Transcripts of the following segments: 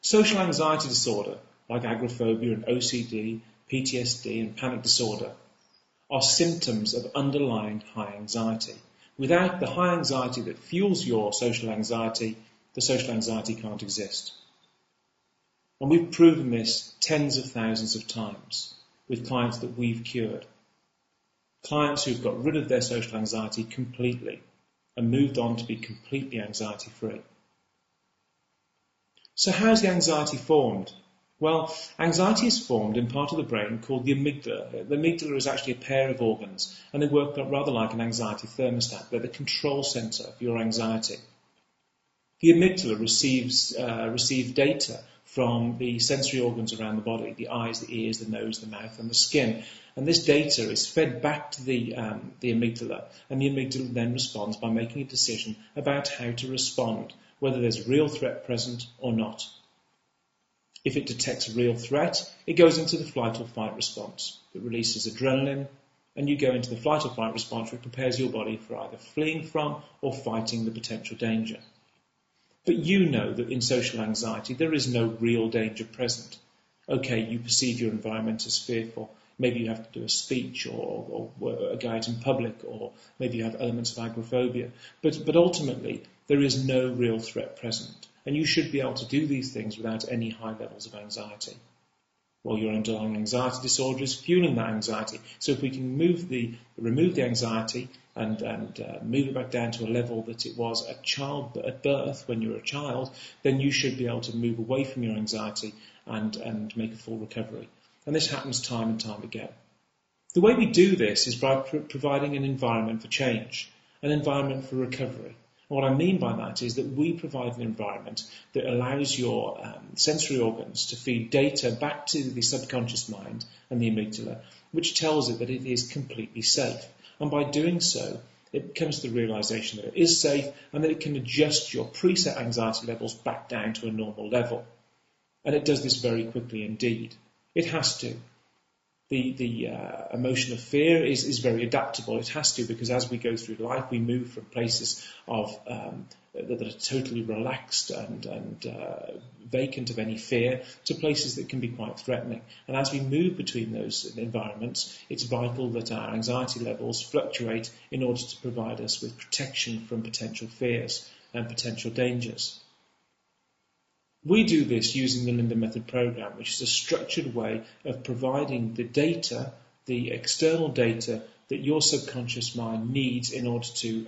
Social anxiety disorder, like agoraphobia and OCD, PTSD and panic disorder, are symptoms of underlying high anxiety. Without the high anxiety that fuels your social anxiety, the social anxiety can't exist. And we've proven this tens of thousands of times with clients that we've cured. Clients who've got rid of their social anxiety completely and moved on to be completely anxiety-free. So how's the anxiety formed? Well, anxiety is formed in part of the brain called the amygdala. The amygdala is actually a pair of organs, and they work rather like an anxiety thermostat. They're the control centre of your anxiety. The amygdala receives data from the sensory organs around the body, the eyes, the ears, the nose, the mouth, and the skin. And this data is fed back to the amygdala, and the amygdala then responds by making a decision about how to respond, whether there's real threat present or not. If it detects a real threat, it goes into the flight or fight response. It releases adrenaline, and you go into the flight or fight response, which prepares your body for either fleeing from or fighting the potential danger. But you know that in social anxiety, there is no real danger present. Okay, you perceive your environment as fearful. Maybe you have to do a speech or go out in public, or maybe you have elements of agoraphobia. But ultimately, there is no real threat present. And you should be able to do these things without any high levels of anxiety. Well, your underlying anxiety disorder is fueling that anxiety. So if we can remove the anxiety and move it back down to a level that it was at birth when you were a child, then you should be able to move away from your anxiety and make a full recovery. And this happens time and time again. The way we do this is by providing an environment for change, an environment for recovery. And what I mean by that is that we provide an environment that allows your sensory organs to feed data back to the subconscious mind and the amygdala, which tells it that it is completely safe. And by doing so, it comes to the realization that it is safe and that it can adjust your preset anxiety levels back down to a normal level. And it does this very quickly indeed. It has to. The emotion of fear is very adaptable. It has to, because as we go through life, we move from places that are totally relaxed and vacant of any fear to places that can be quite threatening. And as we move between those environments, it's vital that our anxiety levels fluctuate in order to provide us with protection from potential fears and potential dangers. We do this using the Linden method program, which is a structured way of providing the data, the external data that your subconscious mind needs in order to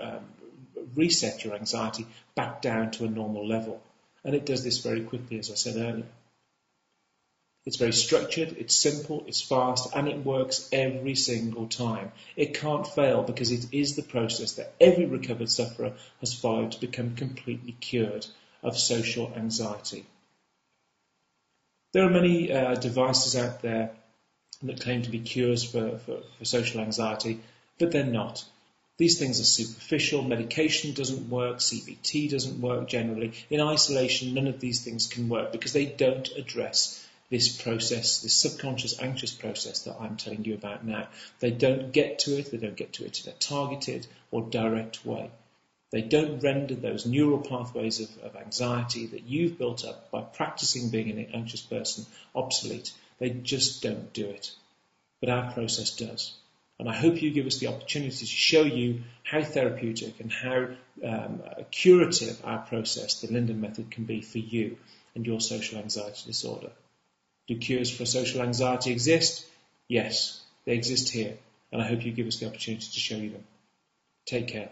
reset your anxiety back down to a normal level. And it does this very quickly, as I said earlier. It's very structured, it's simple, it's fast, and it works every single time. It can't fail because it is the process that every recovered sufferer has followed to become completely cured of social anxiety. There are many devices out there that claim to be cures for social anxiety, but they're not. These things are superficial. Medication doesn't work. CBT doesn't work generally. In isolation, none of these things can work because they don't address this process, this subconscious anxious process that I'm telling you about now. They don't get to it. They don't get to it in a targeted or direct way. They don't render those neural pathways of anxiety that you've built up by practicing being an anxious person obsolete. They just don't do it. But our process does. And I hope you give us the opportunity to show you how therapeutic and how curative our process, the Linden method, can be for you and your social anxiety disorder. Do cures for social anxiety exist? Yes, they exist here. And I hope you give us the opportunity to show you them. Take care.